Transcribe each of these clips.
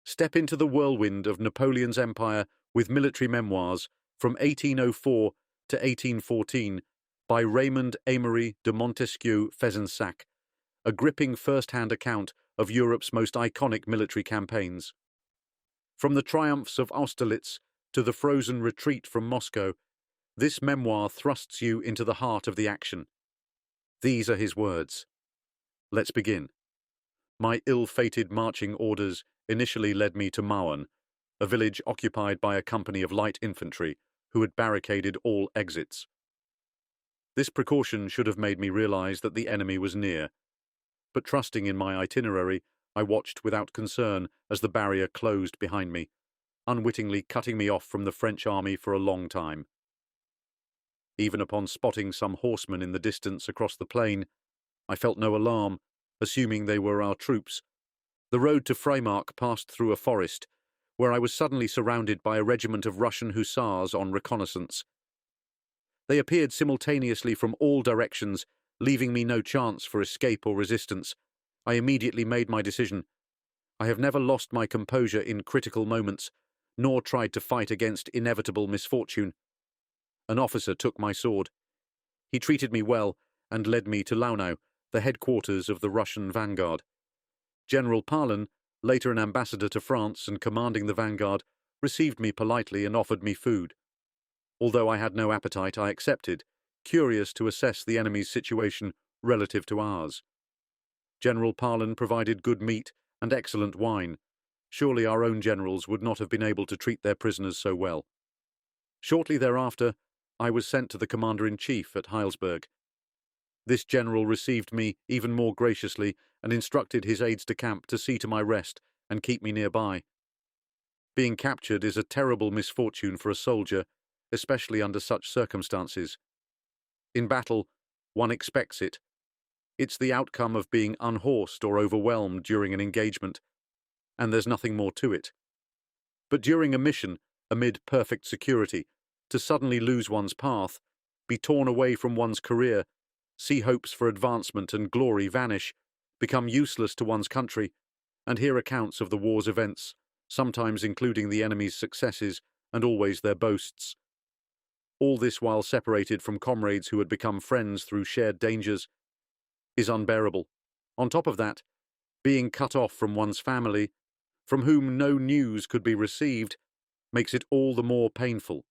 Step into the whirlwind of Napoleon's empire with Military Memoirs from 1804 to 1814 by Raymond Aimery de Montesquiou-Fezensac, a gripping first-hand account of Europe's most iconic military campaigns. From the triumphs of Austerlitz to the frozen retreat from Moscow, this memoir thrusts you into the heart of the action. These are his words. Let's begin. My ill-fated marching orders initially led me to Mauen, a village occupied by a company of light infantry who had barricaded all exits. This precaution should have made me realize that the enemy was near, but trusting in my itinerary, I watched without concern as the barrier closed behind me, unwittingly cutting me off from the French army for a long time. Even upon spotting some horsemen in the distance across the plain, I felt no alarm, assuming they were our troops. The road to Freimark passed through a forest, where I was suddenly surrounded by a regiment of Russian hussars on reconnaissance. They appeared simultaneously from all directions, leaving me no chance for escape or resistance. I immediately made my decision. I have never lost my composure in critical moments, nor tried to fight against inevitable misfortune. An officer took my sword. He treated me well and led me to Launau, the headquarters of the Russian vanguard. General Parlin, later an ambassador to France and commanding the vanguard, received me politely and offered me food. Although I had no appetite, I accepted, curious to assess the enemy's situation relative to ours. General Parlin provided good meat and excellent wine. Surely our own generals would not have been able to treat their prisoners so well. Shortly thereafter, I was sent to the commander-in-chief at Heilsberg. This general received me even more graciously and instructed his aides-de-camp to see to my rest and keep me nearby. Being captured is a terrible misfortune for a soldier, especially under such circumstances. In battle, one expects it. It's the outcome of being unhorsed or overwhelmed during an engagement, and there's nothing more to it. But during a mission, amid perfect security, to suddenly lose one's path, be torn away from one's career, see hopes for advancement and glory vanish, become useless to one's country, and hear accounts of the war's events, sometimes including the enemy's successes and always their boasts. All this while separated from comrades who had become friends through shared dangers, is unbearable. On top of that, being cut off from one's family, from whom no news could be received, makes it all the more painful.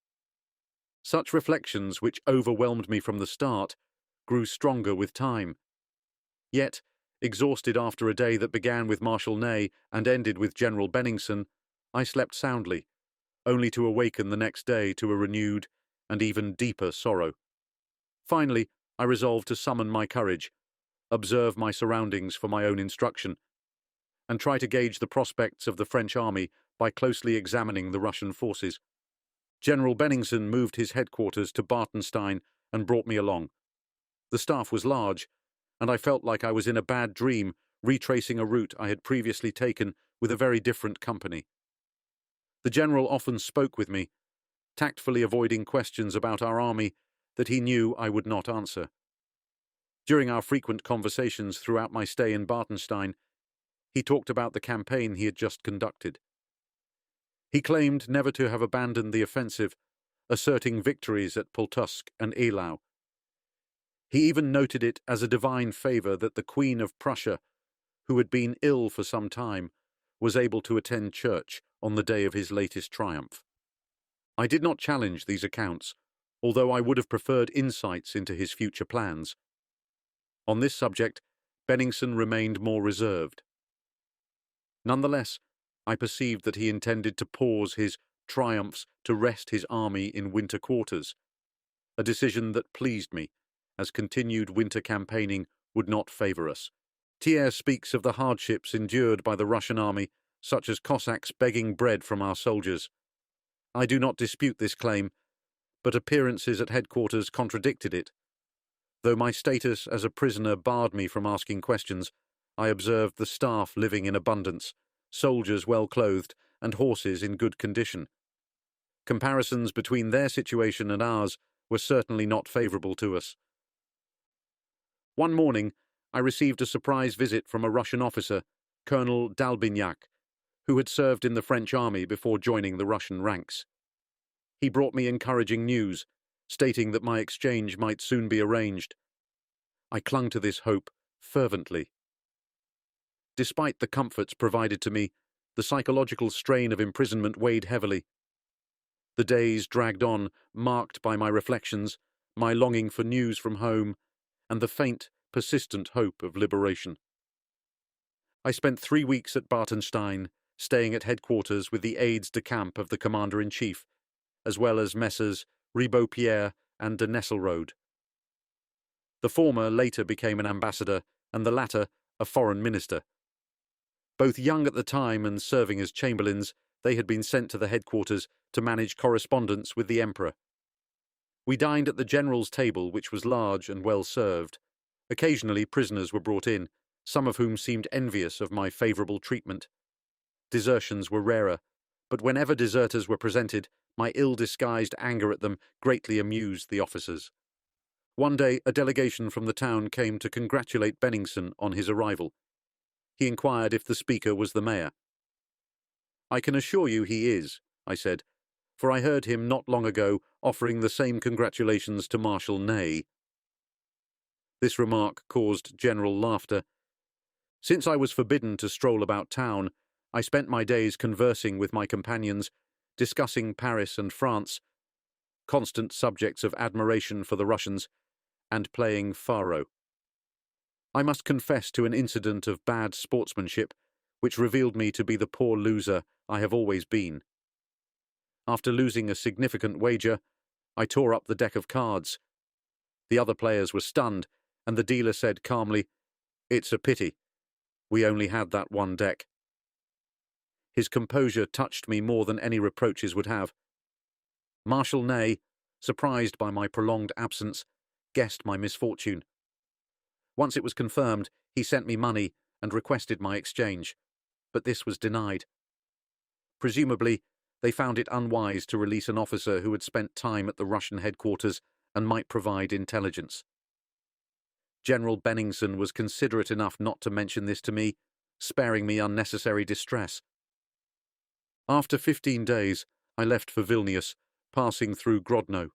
Such reflections, which overwhelmed me from the start, grew stronger with time. Yet, exhausted after a day that began with Marshal Ney and ended with General Benningsen, I slept soundly, only to awaken the next day to a renewed and even deeper sorrow. Finally, I resolved to summon my courage, observe my surroundings for my own instruction, and try to gauge the prospects of the French army by closely examining the Russian forces. General Benningsen moved his headquarters to Bartenstein and brought me along. The staff was large, and I felt like I was in a bad dream, retracing a route I had previously taken with a very different company. The general often spoke with me, tactfully avoiding questions about our army that he knew I would not answer. During our frequent conversations throughout my stay in Bartenstein, he talked about the campaign he had just conducted. He claimed never to have abandoned the offensive, asserting victories at Pultusk and Eylau. He even noted it as a divine favor that the Queen of Prussia, who had been ill for some time, was able to attend church on the day of his latest triumph. I did not challenge these accounts, although I would have preferred insights into his future plans. On this subject, Benningsen remained more reserved. Nonetheless, I perceived that he intended to pause his triumphs to rest his army in winter quarters, a decision that pleased me, as continued winter campaigning would not favor us. Thiers speaks of the hardships endured by the Russian army, such as Cossacks begging bread from our soldiers. I do not dispute this claim, but appearances at headquarters contradicted it. Though my status as a prisoner barred me from asking questions, I observed the staff living in abundance, soldiers well clothed, and horses in good condition. Comparisons between their situation and ours were certainly not favorable to us. One morning, I received a surprise visit from a Russian officer, Colonel Dalbignac, who had served in the French army before joining the Russian ranks. He brought me encouraging news, stating that my exchange might soon be arranged. I clung to this hope fervently. Despite the comforts provided to me, the psychological strain of imprisonment weighed heavily. The days dragged on, marked by my reflections, my longing for news from home, and the faint, persistent hope of liberation. I spent 3 weeks at Bartenstein, staying at headquarters with the aides-de-camp of the Commander-in-Chief, as well as Messrs. Ribaud-Pierre and de Nesselrode. The former later became an ambassador, and the latter a foreign minister. Both young at the time and serving as chamberlains, they had been sent to the headquarters to manage correspondence with the Emperor. We dined at the general's table, which was large and well served. Occasionally prisoners were brought in, some of whom seemed envious of my favourable treatment. Desertions were rarer, but whenever deserters were presented, my ill-disguised anger at them greatly amused the officers. One day a delegation from the town came to congratulate Benningsen on his arrival. He inquired if the speaker was the mayor. "I can assure you he is," I said, for I heard him not long ago offering the same congratulations to Marshal Ney. This remark caused general laughter. Since I was forbidden to stroll about town, I spent my days conversing with my companions, discussing Paris and France, constant subjects of admiration for the Russians, and playing faro. I must confess to an incident of bad sportsmanship, which revealed me to be the poor loser I have always been. After losing a significant wager, I tore up the deck of cards. The other players were stunned, and the dealer said calmly, "It's a pity. We only had that one deck." His composure touched me more than any reproaches would have. Marshal Ney, surprised by my prolonged absence, guessed my misfortune. Once it was confirmed, he sent me money and requested my exchange, but this was denied. Presumably, they found it unwise to release an officer who had spent time at the Russian headquarters and might provide intelligence. General Benningsen was considerate enough not to mention this to me, sparing me unnecessary distress. After 15 days, I left for Vilnius, passing through Grodno.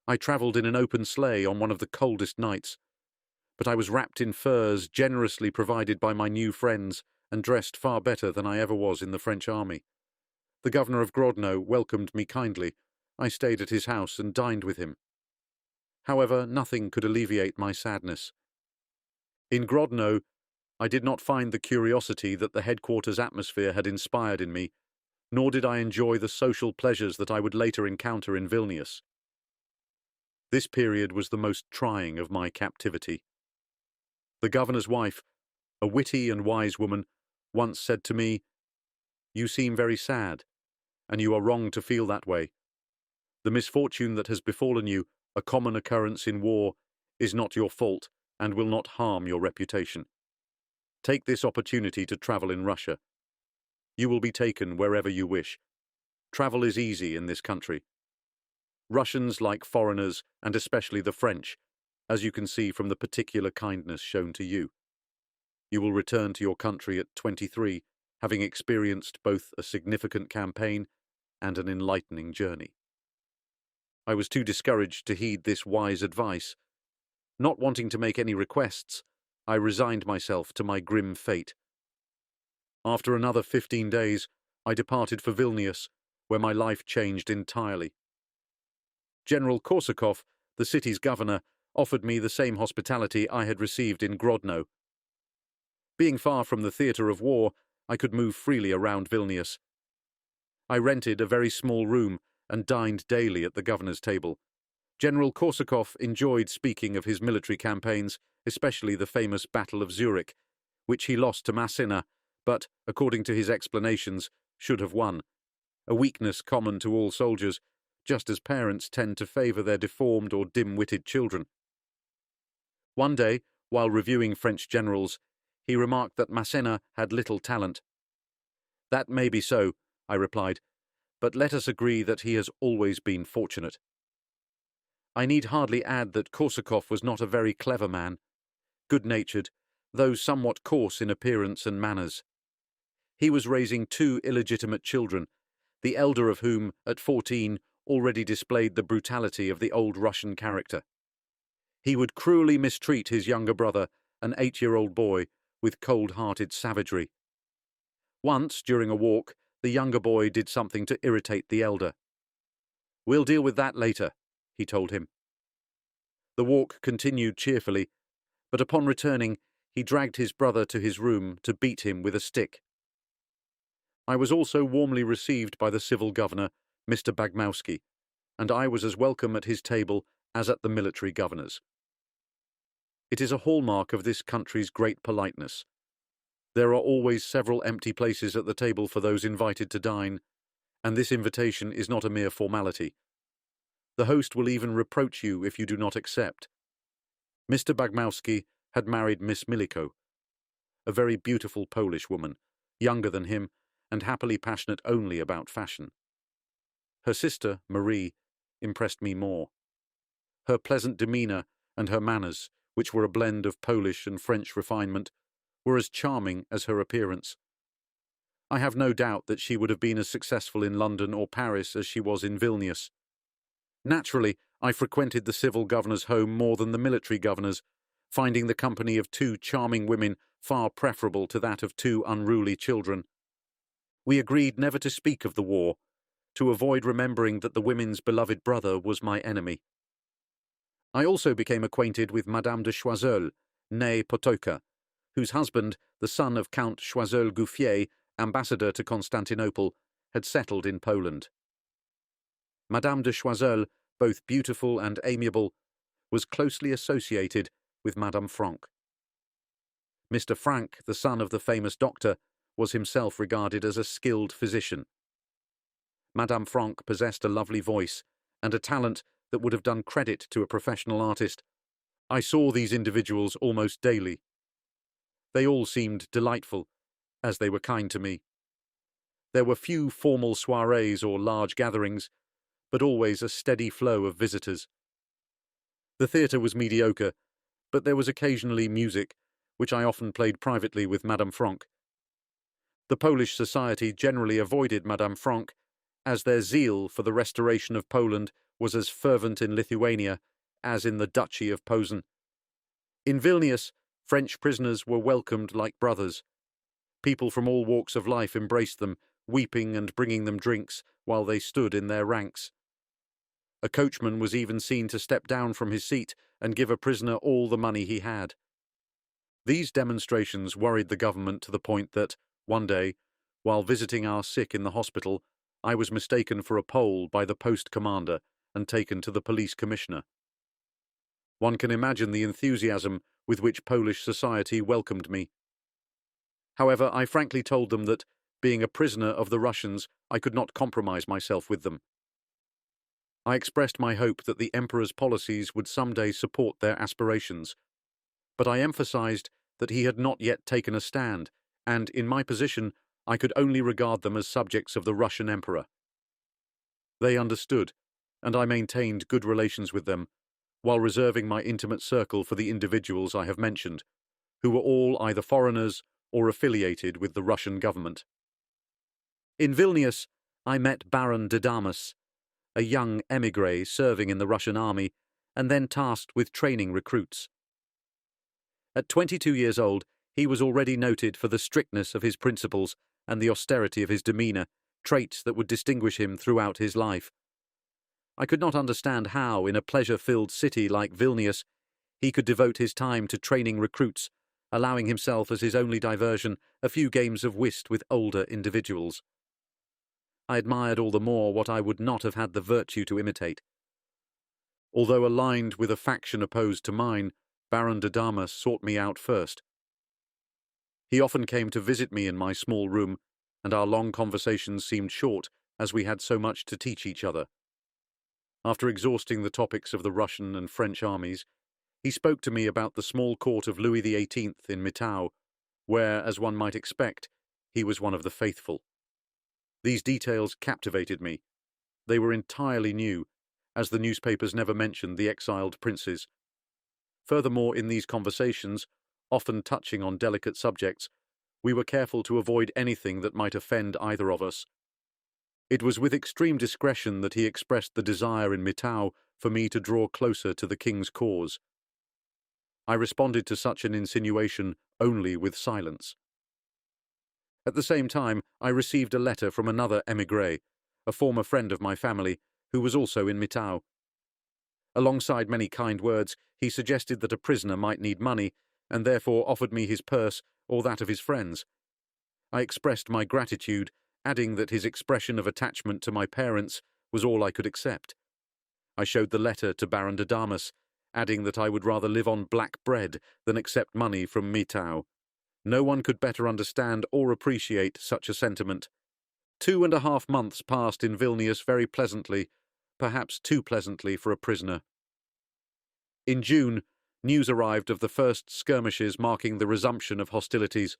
I travelled in an open sleigh on one of the coldest nights, but I was wrapped in furs generously provided by my new friends and dressed far better than I ever was in the French army. The governor of Grodno welcomed me kindly. I stayed at his house and dined with him. However, nothing could alleviate my sadness. In Grodno, I did not find the curiosity that the headquarters atmosphere had inspired in me, nor did I enjoy the social pleasures that I would later encounter in Vilnius. This period was the most trying of my captivity. The governor's wife, a witty and wise woman, once said to me, "You seem very sad, and you are wrong to feel that way. The misfortune that has befallen you, a common occurrence in war, is not your fault and will not harm your reputation. Take this opportunity to travel in Russia. You will be taken wherever you wish. Travel is easy in this country. Russians like foreigners, and especially the French, as you can see from the particular kindness shown to you. You will return to your country at 23, having experienced both a significant campaign and an enlightening journey." I was too discouraged to heed this wise advice. Not wanting to make any requests, I resigned myself to my grim fate. After another 15 days, I departed for Vilnius, where my life changed entirely. General Korsakov, the city's governor, offered me the same hospitality I had received in Grodno. Being far from the theatre of war, I could move freely around Vilnius. I rented a very small room and dined daily at the governor's table. General Korsakov enjoyed speaking of his military campaigns, especially the famous Battle of Zurich, which he lost to Massena, but, according to his explanations, should have won, a weakness common to all soldiers, just as parents tend to favour their deformed or dim-witted children. One day, while reviewing French generals, he remarked that Massena had little talent. "That may be so," I replied, "but let us agree that he has always been fortunate." I need hardly add that Korsakov was not a very clever man, good-natured, though somewhat coarse in appearance and manners. He was raising two illegitimate children, the elder of whom, at 14, already displayed the brutality of the old Russian character. He would cruelly mistreat his younger brother, an 8-year-old boy, with cold-hearted savagery. Once, during a walk, the younger boy did something to irritate the elder. "We'll deal with that later," he told him. The walk continued cheerfully, but upon returning, he dragged his brother to his room to beat him with a stick. I was also warmly received by the civil governor, Mr. Bagmowski, and I was as welcome at his table as at the military governor's. It is a hallmark of this country's great politeness. There are always several empty places at the table for those invited to dine, and this invitation is not a mere formality. The host will even reproach you if you do not accept. Mr. Bagmowski had married Miss Miliko, a very beautiful Polish woman, younger than him, and happily passionate only about fashion. Her sister, Marie, impressed me more. Her pleasant demeanour and her manners, which were a blend of Polish and French refinement, were as charming as her appearance. I have no doubt that she would have been as successful in London or Paris as she was in Vilnius. Naturally, I frequented the civil governor's home more than the military governor's, finding the company of two charming women far preferable to that of two unruly children. We agreed never to speak of the war, to avoid remembering that the women's beloved brother was my enemy. I also became acquainted with Madame de Choiseul, née Potocka, whose husband, the son of Count Choiseul-Gouffier, ambassador to Constantinople, had settled in Poland. Madame de Choiseul, both beautiful and amiable, was closely associated with Madame Franck. Mr. Franck, the son of the famous doctor, was himself regarded as a skilled physician. Madame Franck possessed a lovely voice and a talent that would have done credit to a professional artist. I saw these individuals almost daily. They all seemed delightful, as they were kind to me. There were few formal soirees or large gatherings, but always a steady flow of visitors. The theatre was mediocre, but there was occasionally music, which I often played privately with Madame Franck. The Polish society generally avoided Madame Franck, as their zeal for the restoration of Poland was as fervent in Lithuania as in the Duchy of Posen. In Vilnius, French prisoners were welcomed like brothers. People from all walks of life embraced them, weeping and bringing them drinks while they stood in their ranks. A coachman was even seen to step down from his seat and give a prisoner all the money he had. These demonstrations worried the government to the point that, one day, while visiting our sick in the hospital, I was mistaken for a Pole by the post commander and taken to the police commissioner. One can imagine the enthusiasm with which Polish society welcomed me. However, I frankly told them that, being a prisoner of the Russians, I could not compromise myself with them. I expressed my hope that the Emperor's policies would someday support their aspirations, but I emphasized that he had not yet taken a stand, and, in my position, I could only regard them as subjects of the Russian Emperor. They understood, and I maintained good relations with them, while reserving my intimate circle for the individuals I have mentioned, who were all either foreigners or affiliated with the Russian government. In Vilnius, I met Baron de Damas, a young émigré serving in the Russian army, and then tasked with training recruits. At 22 years old, he was already noted for the strictness of his principles and the austerity of his demeanour, traits that would distinguish him throughout his life. I could not understand how, in a pleasure-filled city like Vilnius, he could devote his time to training recruits, allowing himself as his only diversion a few games of whist with older individuals. I admired all the more what I would not have had the virtue to imitate. Although aligned with a faction opposed to mine, Baron de Damas sought me out first. He often came to visit me in my small room, and our long conversations seemed short, as we had so much to teach each other. After exhausting the topics of the Russian and French armies, he spoke to me about the small court of Louis XVIII in Mitau, where, as one might expect, he was one of the faithful. These details captivated me. They were entirely new, as the newspapers never mentioned the exiled princes. Furthermore, in these conversations, often touching on delicate subjects, We were careful to avoid anything that might offend either of us. It was with extreme discretion that he expressed the desire in Mitau for me to draw closer to the king's cause. I responded to such an insinuation only with silence. At the same time, I received a letter from another émigré, a former friend of my family, who was also in Mitau. Alongside many kind words, he suggested that a prisoner might need money, and therefore offered me his purse or that of his friends. I expressed my gratitude, adding that his expression of attachment to my parents was all I could accept. I showed the letter to Baron de Damas, adding that I would rather live on black bread than accept money from Mitau. No one could better understand or appreciate such a sentiment. 2.5 months passed in Vilnius very pleasantly, perhaps too pleasantly for a prisoner. In June, news arrived of the first skirmishes marking the resumption of hostilities.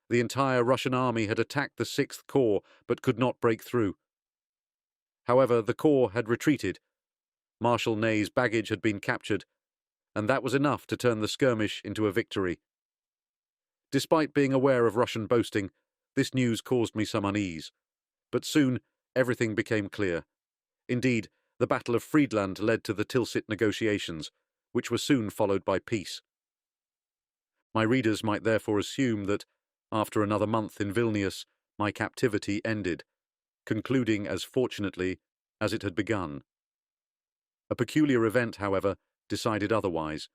The entire Russian army had attacked the 6th Corps but could not break through. However, the Corps had retreated. Marshal Ney's baggage had been captured, and that was enough to turn the skirmish into a victory. Despite being aware of Russian boasting, this news caused me some unease. But soon, everything became clear. Indeed, the Battle of Friedland led to the Tilsit negotiations, which were soon followed by peace. My readers might therefore assume that, after another month in Vilnius, my captivity ended, concluding as fortunately as it had begun. A peculiar event, however, decided otherwise.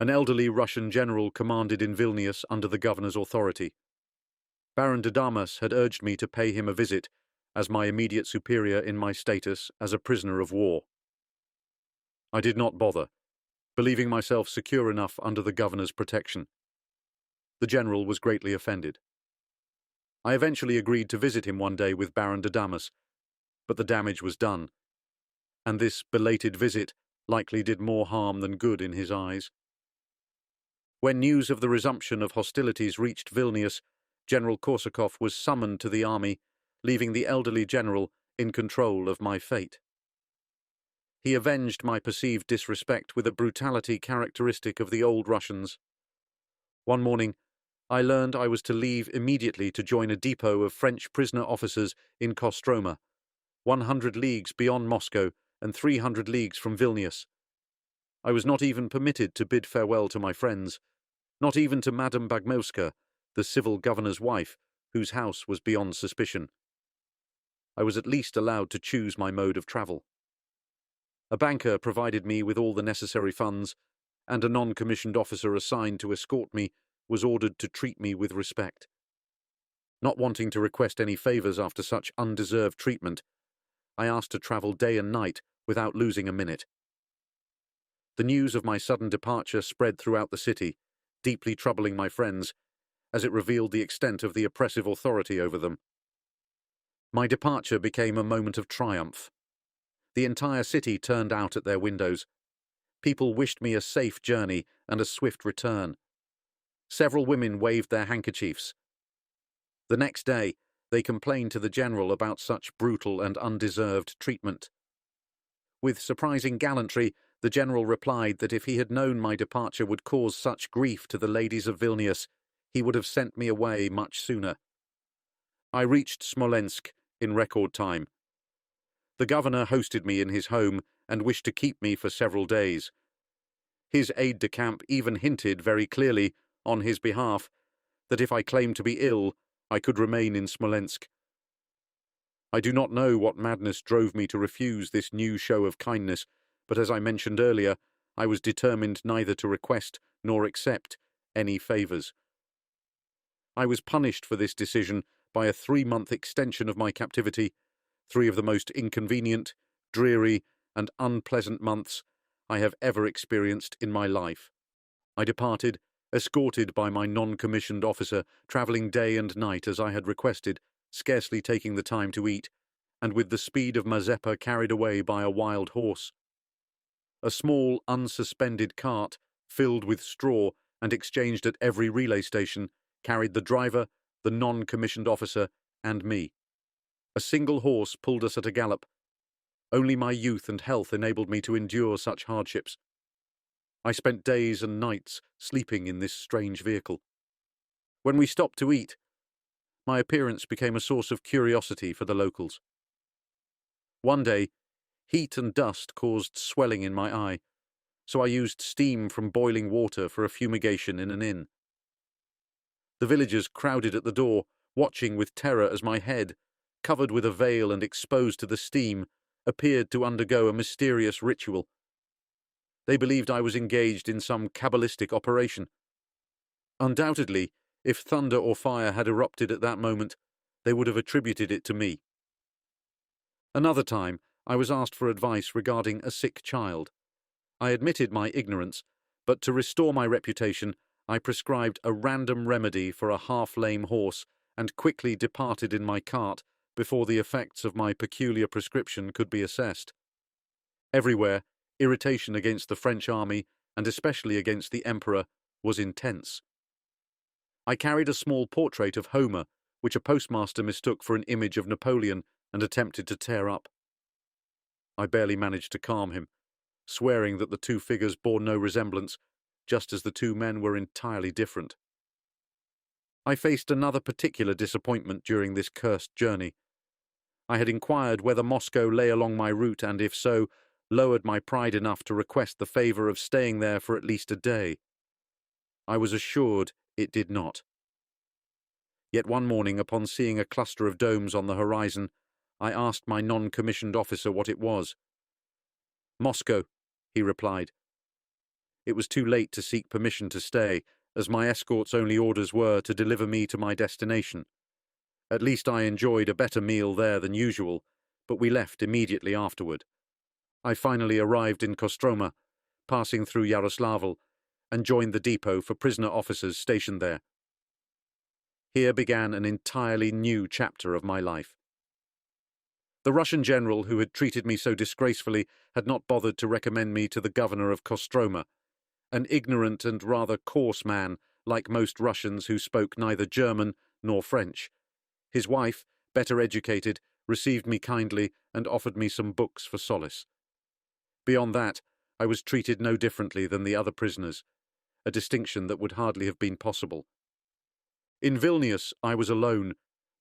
An elderly Russian general commanded in Vilnius under the governor's authority. Baron de Damas had urged me to pay him a visit as my immediate superior in my status as a prisoner of war. I did not bother, believing myself secure enough under the governor's protection. The general was greatly offended. I eventually agreed to visit him one day with Baron de Damas, but the damage was done, and this belated visit likely did more harm than good in his eyes. When news of the resumption of hostilities reached Vilnius, General Korsakov was summoned to the army, leaving the elderly general in control of my fate. He avenged my perceived disrespect with a brutality characteristic of the old Russians. One morning, I learned I was to leave immediately to join a depot of French prisoner officers in Kostroma, 100 leagues beyond Moscow and 300 leagues from Vilnius. I was not even permitted to bid farewell to my friends, not even to Madame Bagmowska, the civil governor's wife, whose house was beyond suspicion. I was at least allowed to choose my mode of travel. A banker provided me with all the necessary funds, and a non-commissioned officer assigned to escort me was ordered to treat me with respect. Not wanting to request any favours after such undeserved treatment, I asked to travel day and night without losing a minute. The news of my sudden departure spread throughout the city, deeply troubling my friends, as it revealed the extent of the oppressive authority over them. My departure became a moment of triumph. The entire city turned out at their windows. People wished me a safe journey and a swift return. Several women waved their handkerchiefs. The next day, they complained to the general about such brutal and undeserved treatment. With surprising gallantry, the general replied that if he had known my departure would cause such grief to the ladies of Vilnius, he would have sent me away much sooner. I reached Smolensk in record time. The governor hosted me in his home and wished to keep me for several days. His aide-de-camp even hinted very clearly, on his behalf, that if I claimed to be ill, I could remain in Smolensk. I do not know what madness drove me to refuse this new show of kindness, but as I mentioned earlier, I was determined neither to request nor accept any favours. I was punished for this decision by a 3-month extension of my captivity, 3 of the most inconvenient, dreary, and unpleasant months I have ever experienced in my life. I departed, escorted by my non-commissioned officer, travelling day and night as I had requested, scarcely taking the time to eat, and with the speed of Mazeppa carried away by a wild horse. A small, unsuspended cart, filled with straw and exchanged at every relay station, carried the driver, the non-commissioned officer, and me. A single horse pulled us at a gallop. Only my youth and health enabled me to endure such hardships. I spent days and nights sleeping in this strange vehicle. When we stopped to eat, my appearance became a source of curiosity for the locals. One day, heat and dust caused swelling in my eye, so I used steam from boiling water for a fumigation in an inn. The villagers crowded at the door, watching with terror as my head, covered with a veil and exposed to the steam, appeared to undergo a mysterious ritual. They believed I was engaged in some Kabbalistic operation. Undoubtedly, if thunder or fire had erupted at that moment, they would have attributed it to me. Another time, I was asked for advice regarding a sick child. I admitted my ignorance, but to restore my reputation, I prescribed a random remedy for a half-lame horse and quickly departed in my cart before the effects of my peculiar prescription could be assessed. Everywhere, irritation against the French army, and especially against the emperor, was intense. I carried a small portrait of Homer, which a postmaster mistook for an image of Napoleon and attempted to tear up. I barely managed to calm him, swearing that the two figures bore no resemblance, just as the two men were entirely different. I faced another particular disappointment during this cursed journey. I had inquired whether Moscow lay along my route and, if so, lowered my pride enough to request the favour of staying there for at least a day. I was assured it did not. Yet one morning, upon seeing a cluster of domes on the horizon, I asked my non-commissioned officer what it was. "Moscow," he replied. It was too late to seek permission to stay, as my escort's only orders were to deliver me to my destination. At least I enjoyed a better meal there than usual, but we left immediately afterward. I finally arrived in Kostroma, passing through Yaroslavl, and joined the depot for prisoner officers stationed there. Here began an entirely new chapter of my life. The Russian general who had treated me so disgracefully had not bothered to recommend me to the governor of Kostroma, an ignorant and rather coarse man, like most Russians who spoke neither German nor French. His wife, better educated, received me kindly and offered me some books for solace. Beyond that, I was treated no differently than the other prisoners, a distinction that would hardly have been possible. In Vilnius, I was alone,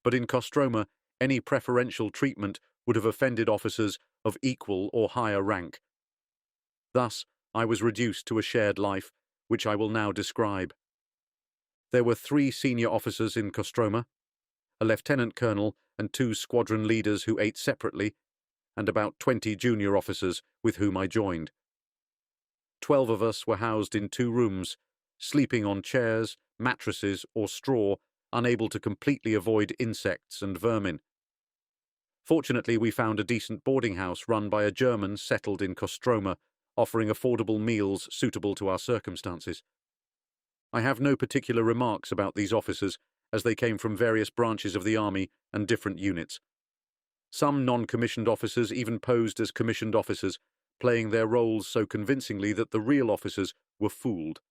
but in Kostroma, any preferential treatment would have offended officers of equal or higher rank. Thus, I was reduced to a shared life, which I will now describe. There were 3 senior officers in Kostroma, a lieutenant colonel and 2 squadron leaders who ate separately, and about 20 junior officers with whom I joined. 12 of us were housed in 2 rooms, sleeping on chairs, mattresses, or straw, unable to completely avoid insects and vermin. Fortunately, we found a decent boarding house run by a German settled in Kostroma, offering affordable meals suitable to our circumstances. I have no particular remarks about these officers, as they came from various branches of the army and different units. Some non-commissioned officers even posed as commissioned officers, playing their roles so convincingly that the real officers were fooled.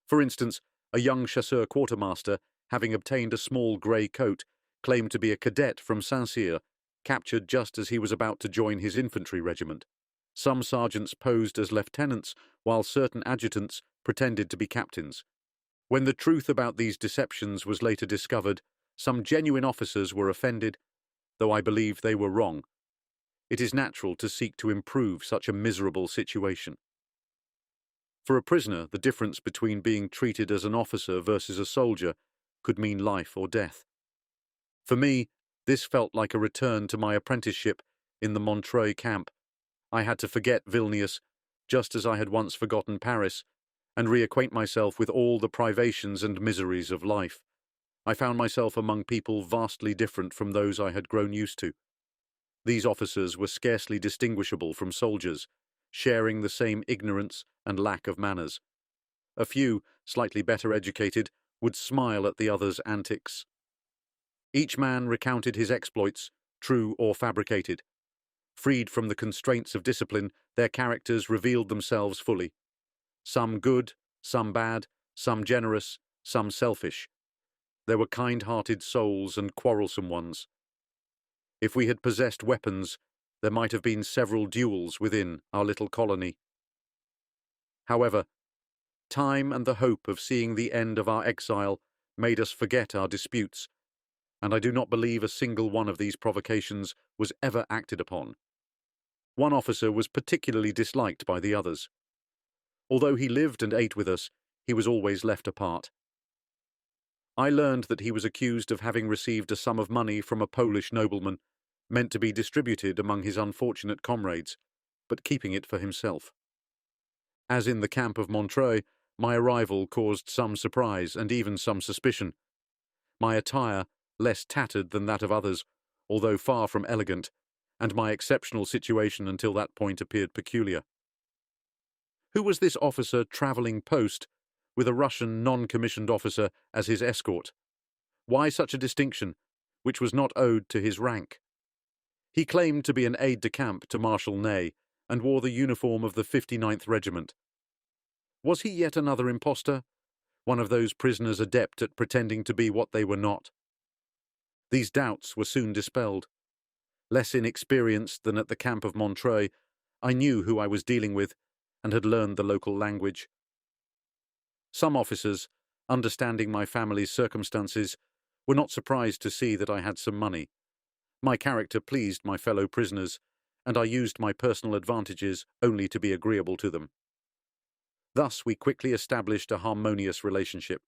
For instance, a young chasseur quartermaster, having obtained a small grey coat, claimed to be a cadet from Saint-Cyr, captured just as he was about to join his infantry regiment. Some sergeants posed as lieutenants, while certain adjutants pretended to be captains. When the truth about these deceptions was later discovered, some genuine officers were offended, though I believe they were wrong. It is natural to seek to improve such a miserable situation. For a prisoner, the difference between being treated as an officer versus a soldier could mean life or death. For me, this felt like a return to my apprenticeship in the Montreuil camp. I had to forget Vilnius, just as I had once forgotten Paris, and reacquaint myself with all the privations and miseries of life. I found myself among people vastly different from those I had grown used to. These officers were scarcely distinguishable from soldiers, sharing the same ignorance and lack of manners. A few, slightly better educated, would smile at the others' antics. Each man recounted his exploits, true or fabricated. Freed from the constraints of discipline, their characters revealed themselves fully. Some good, some bad, some generous, some selfish. There were kind-hearted souls and quarrelsome ones. If we had possessed weapons, there might have been several duels within our little colony. However, time and the hope of seeing the end of our exile made us forget our disputes, and I do not believe a single one of these provocations was ever acted upon. One officer was particularly disliked by the others. Although he lived and ate with us, he was always left apart. I learned that he was accused of having received a sum of money from a Polish nobleman, meant to be distributed among his unfortunate comrades, but keeping it for himself. As in the camp of Montreuil, my arrival caused some surprise and even some suspicion. My attire, less tattered than that of others, although far from elegant, and my exceptional situation until that point appeared peculiar. Who was this officer travelling post, with a Russian non-commissioned officer as his escort? Why such a distinction, which was not owed to his rank? He claimed to be an aide-de-camp to Marshal Ney, and wore the uniform of the 59th Regiment. Was he yet another impostor, one of those prisoners adept at pretending to be what they were not? These doubts were soon dispelled. Less inexperienced than at the camp of Montreuil, I knew who I was dealing with, and had learned the local language. Some officers, understanding my family's circumstances, were not surprised to see that I had some money. My character pleased my fellow prisoners, and I used my personal advantages only to be agreeable to them. Thus we quickly established a harmonious relationship.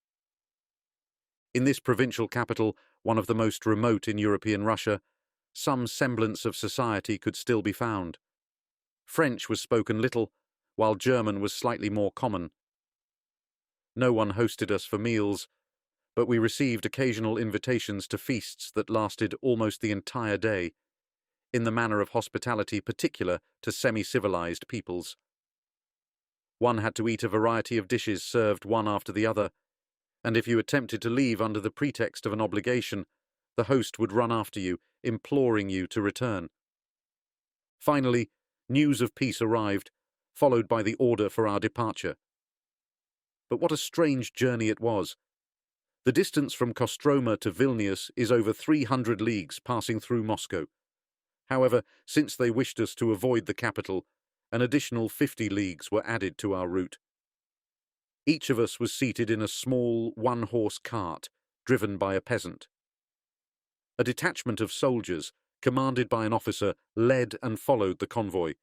In this provincial capital, one of the most remote in European Russia, some semblance of society could still be found. French was spoken little, while German was slightly more common. No one hosted us for meals, but we received occasional invitations to feasts that lasted almost the entire day, in the manner of hospitality particular to semi-civilized peoples. One had to eat a variety of dishes served one after the other, and if you attempted to leave under the pretext of an obligation, the host would run after you, imploring you to return. Finally, news of peace arrived, followed by the order for our departure. But what a strange journey it was. The distance from Kostroma to Vilnius is over 300 leagues, passing through Moscow. However, since they wished us to avoid the capital, an additional 50 leagues were added to our route. Each of us was seated in a small one-horse cart, driven by a peasant. A detachment of soldiers, commanded by an officer, led and followed the convoy.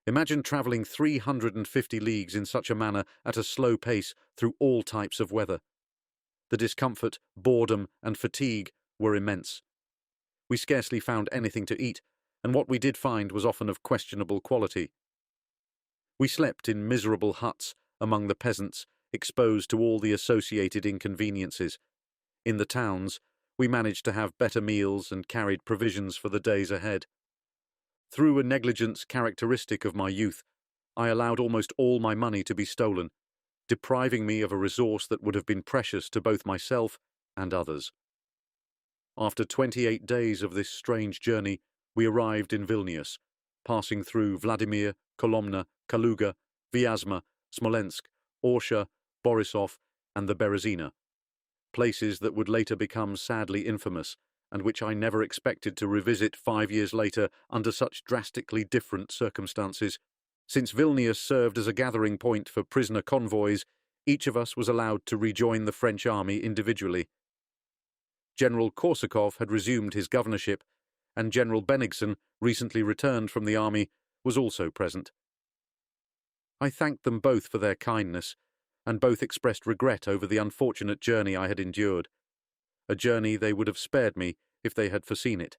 Imagine travelling 350 leagues in such a manner at a slow pace through all types of weather. The discomfort, boredom, and fatigue were immense. We scarcely found anything to eat, and what we did find was often of questionable quality. We slept in miserable huts among the peasants, exposed to all the associated inconveniences. In the towns, we managed to have better meals and carried provisions for the days ahead. Through a negligence characteristic of my youth, I allowed almost all my money to be stolen, depriving me of a resource that would have been precious to both myself and others. After 28 days of this strange journey, we arrived in Vilnius, passing through Vladimir, Kolomna, Kaluga, Vyazma, Smolensk, Orsha, Borisov, and the Berezina, places that would later become sadly infamous, and which I never expected to revisit 5 years later under such drastically different circumstances. Since Vilnius served as a gathering point for prisoner convoys, each of us was allowed to rejoin the French army individually. General Korsakov had resumed his governorship, and General Bennigsen, recently returned from the army, was also present. I thanked them both for their kindness, and both expressed regret over the unfortunate journey I had endured, a journey they would have spared me if they had foreseen it.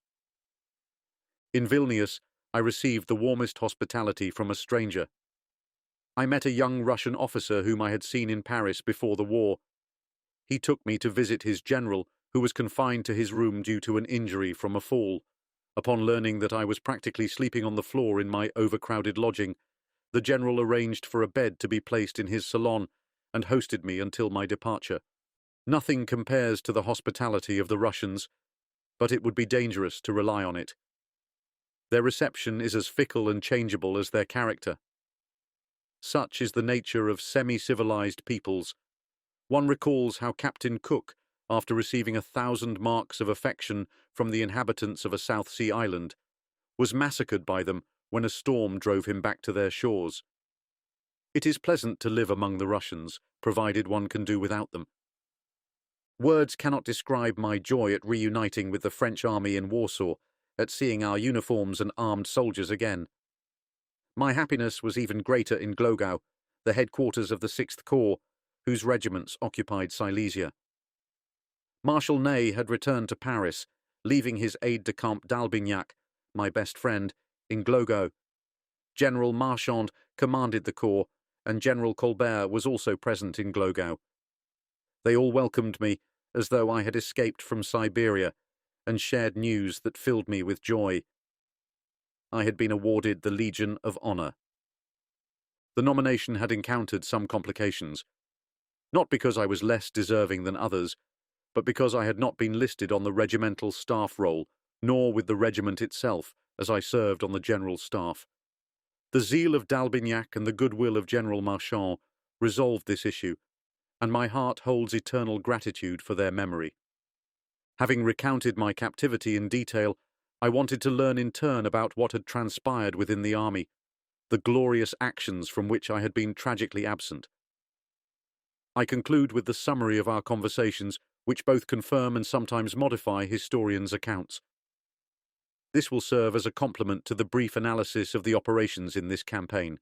In Vilnius, I received the warmest hospitality from a stranger. I met a young Russian officer whom I had seen in Paris before the war. He took me to visit his general, who was confined to his room due to an injury from a fall. Upon learning that I was practically sleeping on the floor in my overcrowded lodging, the general arranged for a bed to be placed in his salon and hosted me until my departure. Nothing compares to the hospitality of the Russians, but it would be dangerous to rely on it. Their reception is as fickle and changeable as their character. Such is the nature of semi-civilized peoples. One recalls how Captain Cook, after receiving 1,000 marks of affection from the inhabitants of a South Sea island, was massacred by them when a storm drove him back to their shores. It is pleasant to live among the Russians, provided one can do without them. Words cannot describe my joy at reuniting with the French army in Warsaw, at seeing our uniforms and armed soldiers again. My happiness was even greater in Glogau, the headquarters of the 6th Corps, whose regiments occupied Silesia. Marshal Ney had returned to Paris, leaving his aide-de-camp d'Albignac, my best friend, in Glogau. General Marchand commanded the corps, and General Colbert was also present in Glogau. They all welcomed me as though I had escaped from Siberia, and shared news that filled me with joy. I had been awarded the Legion of Honor. The nomination had encountered some complications, not because I was less deserving than others, but because I had not been listed on the regimental staff roll, nor with the regiment itself, as I served on the general staff. The zeal of d'Albignac and the goodwill of General Marchand resolved this issue, and my heart holds eternal gratitude for their memory. Having recounted my captivity in detail, I wanted to learn in turn about what had transpired within the army, the glorious actions from which I had been tragically absent. I conclude with the summary of our conversations, which both confirm and sometimes modify historians' accounts. This will serve as a complement to the brief analysis of the operations in this campaign.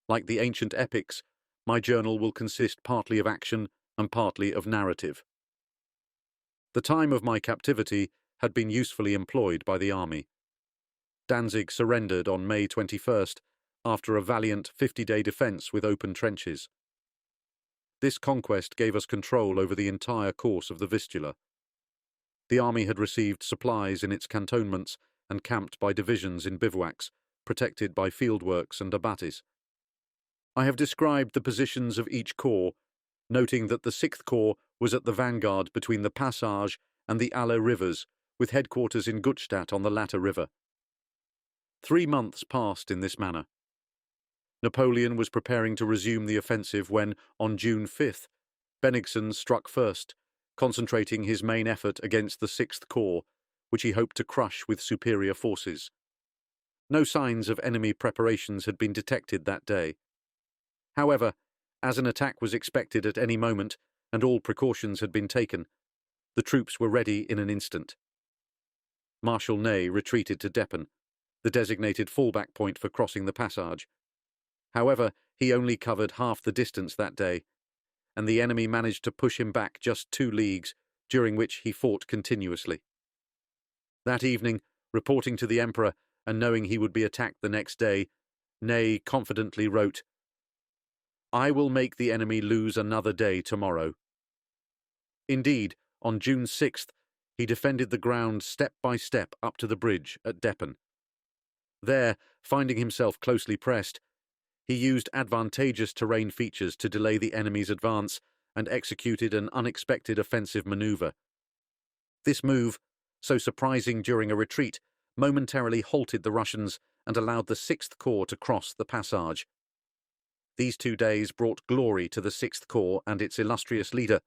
Like the ancient epics, my journal will consist partly of action and partly of narrative. The time of my captivity had been usefully employed by the army. Danzig surrendered on May 21st after a valiant 50-day defence with open trenches. This conquest gave us control over the entire course of the Vistula. The army had received supplies in its cantonments and camped by divisions in bivouacs, protected by fieldworks and abatis. I have described the positions of each corps, noting that the 6th Corps was at the vanguard between the Passage and the Aller rivers, with headquarters in Gutstadt on the latter river. 3 months passed in this manner. Napoleon was preparing to resume the offensive when, on June 5th, Bennigsen struck first, concentrating his main effort against the 6th Corps, which he hoped to crush with superior forces. No signs of enemy preparations had been detected that day. However, as an attack was expected at any moment, and all precautions had been taken, the troops were ready in an instant. Marshal Ney retreated to Deppen, the designated fallback point for crossing the Passage. However, he only covered half the distance that day, and the enemy managed to push him back just 2 leagues, during which he fought continuously. That evening, reporting to the Emperor and knowing he would be attacked the next day, Ney confidently wrote, "I will make the enemy lose another day tomorrow." Indeed, on June 6th, he defended the ground step by step up to the bridge at Deppen. There, finding himself closely pressed, he used advantageous terrain features to delay the enemy's advance and executed an unexpected offensive maneuver. This move, so surprising during a retreat, momentarily halted the Russians and allowed the 6th Corps to cross the Passage. These 2 days brought glory to the 6th Corps and its illustrious leader,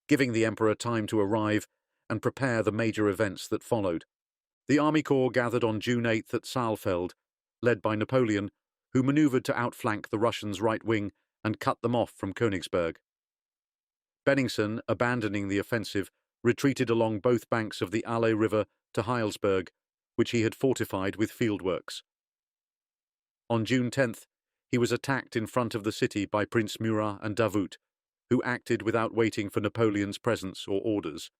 giving the Emperor time to arrive and prepare the major events that followed. The Army Corps gathered on June 8th at Saalfeld, led by Napoleon, who manoeuvred to outflank the Russians' right wing and cut them off from Königsberg. Bennigsen, abandoning the offensive, retreated along both banks of the Aller River to Heilsberg, which he had fortified with fieldworks. On June 10th, he was attacked in front of the city by Prince Murat and Davout, who acted without waiting for Napoleon's presence or orders.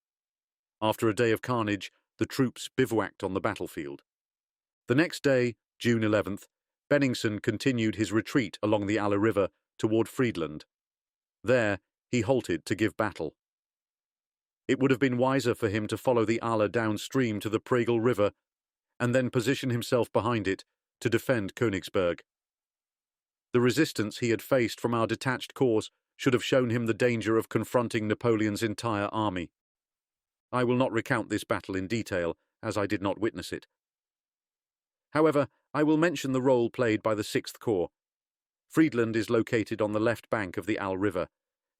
After a day of carnage, the troops bivouacked on the battlefield. The next day, June 11th, Bennigsen continued his retreat along the Aller River toward Friedland. There, he halted to give battle. It would have been wiser for him to follow the Aller downstream to the Pregel River and then position himself behind it to defend Königsberg. The resistance he had faced from our detached corps should have shown him the danger of confronting Napoleon's entire army. I will not recount this battle in detail, as I did not witness it. However, I will mention the role played by the 6th Corps. Friedland is located on the left bank of the Al River,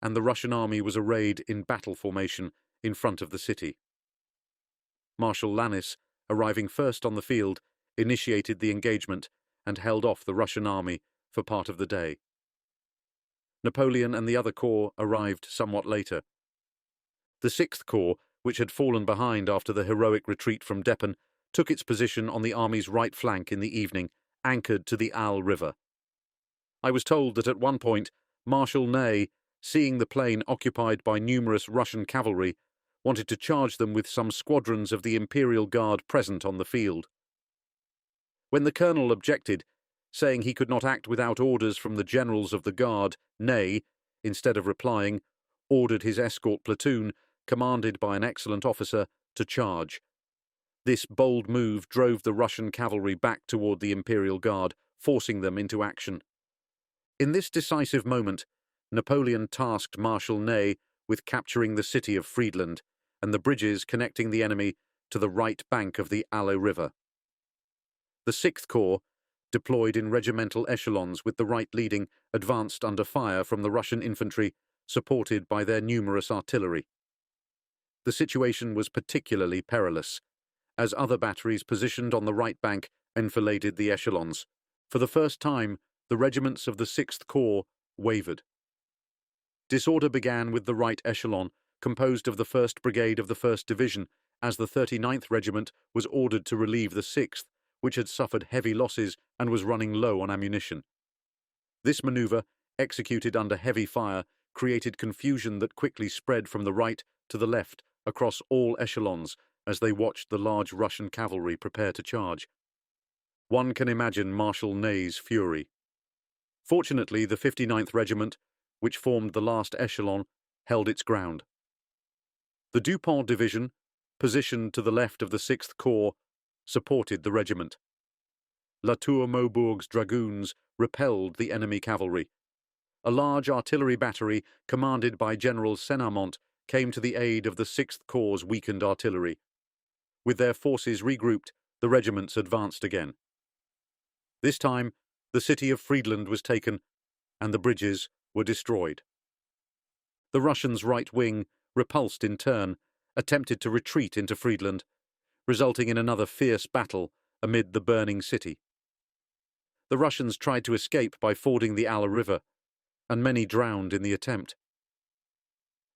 and the Russian army was arrayed in battle formation in front of the city. Marshal Lannes, arriving first on the field, initiated the engagement and held off the Russian army for part of the day. Napoleon and the other corps arrived somewhat later. The 6th Corps, which had fallen behind after the heroic retreat from Dieppe, took its position on the army's right flank in the evening, anchored to the Aal River. I was told that at one point, Marshal Ney, seeing the plain occupied by numerous Russian cavalry, wanted to charge them with some squadrons of the Imperial Guard present on the field. When the colonel objected, saying he could not act without orders from the generals of the Guard, Ney, instead of replying, ordered his escort platoon, commanded by an excellent officer, to charge. This bold move drove the Russian cavalry back toward the Imperial Guard, forcing them into action. In this decisive moment, Napoleon tasked Marshal Ney with capturing the city of Friedland and the bridges connecting the enemy to the right bank of the Alle River. The 6th Corps, deployed in regimental echelons with the right leading, advanced under fire from the Russian infantry, supported by their numerous artillery. The situation was particularly perilous, as other batteries positioned on the right bank enfiladed the echelons. For the first time, the regiments of the 6th Corps wavered. Disorder began with the right echelon, composed of the 1st Brigade of the 1st Division, as the 39th Regiment was ordered to relieve the 6th, which had suffered heavy losses and was running low on ammunition. This manoeuvre, executed under heavy fire, created confusion that quickly spread from the right to the left across all echelons as they watched the large Russian cavalry prepare to charge. One can imagine Marshal Ney's fury. Fortunately, the 59th Regiment, which formed the last echelon, held its ground. The Dupont Division, positioned to the left of the 6th Corps, supported the regiment. La Tour-Maubourg's dragoons repelled the enemy cavalry. A large artillery battery, commanded by General Senarmont, came to the aid of the 6th Corps' weakened artillery. With their forces regrouped, the regiments advanced again. This time, the city of Friedland was taken, and the bridges were destroyed. The Russians' right wing, repulsed in turn, attempted to retreat into Friedland, resulting in another fierce battle amid the burning city. The Russians tried to escape by fording the Alle River, and many drowned in the attempt.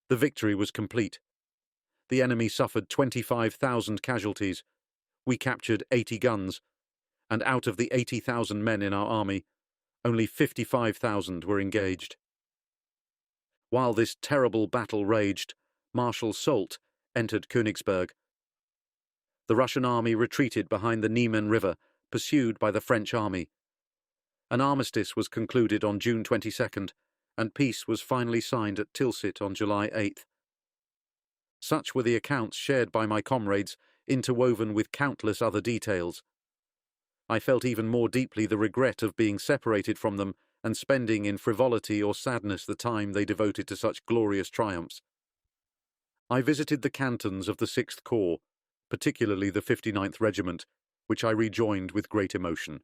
The victory was complete. The enemy suffered 25,000 casualties. We captured 80 guns, and out of the 80,000 men in our army, only 55,000 were engaged. While this terrible battle raged, Marshal Soult entered Königsberg. The Russian army retreated behind the Niemen River, pursued by the French army. An armistice was concluded on June 22nd, and peace was finally signed at Tilsit on July 8th. Such were the accounts shared by my comrades, interwoven with countless other details. I felt even more deeply the regret of being separated from them and spending in frivolity or sadness the time they devoted to such glorious triumphs. I visited the cantons of the 6th Corps, particularly the 59th Regiment, which I rejoined with great emotion.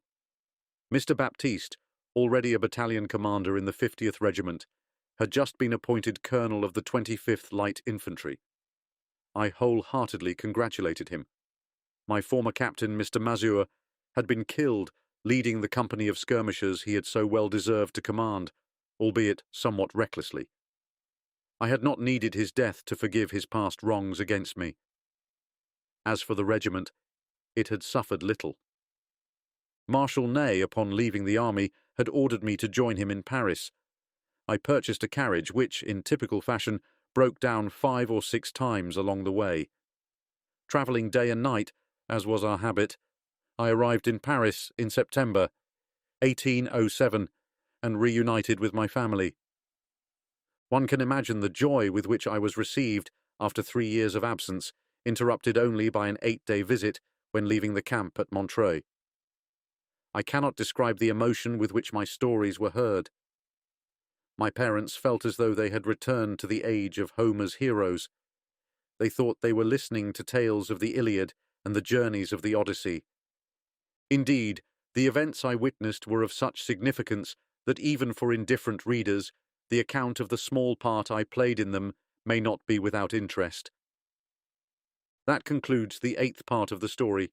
Mr. Baptiste, already a battalion commander in the 50th Regiment, had just been appointed colonel of the 25th Light Infantry. I wholeheartedly congratulated him. My former captain, Mr. Mazur, had been killed leading the company of skirmishers he had so well deserved to command, albeit somewhat recklessly. I had not needed his death to forgive his past wrongs against me. As for the regiment, it had suffered little. Marshal Ney, upon leaving the army, had ordered me to join him in Paris. I purchased a carriage which, in typical fashion, broke down 5 or 6 times along the way. Travelling day and night, as was our habit, I arrived in Paris in September 1807 and reunited with my family. One can imagine the joy with which I was received after 3 years of absence, interrupted only by an 8-day visit when leaving the camp at Montreuil. I cannot describe the emotion with which my stories were heard. My parents felt as though they had returned to the age of Homer's heroes. They thought they were listening to tales of the Iliad and the journeys of the Odyssey. Indeed, the events I witnessed were of such significance that even for indifferent readers, the account of the small part I played in them may not be without interest. That concludes the 8th part of the story.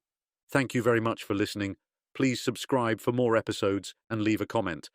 Thank you very much for listening. Please subscribe for more episodes and leave a comment.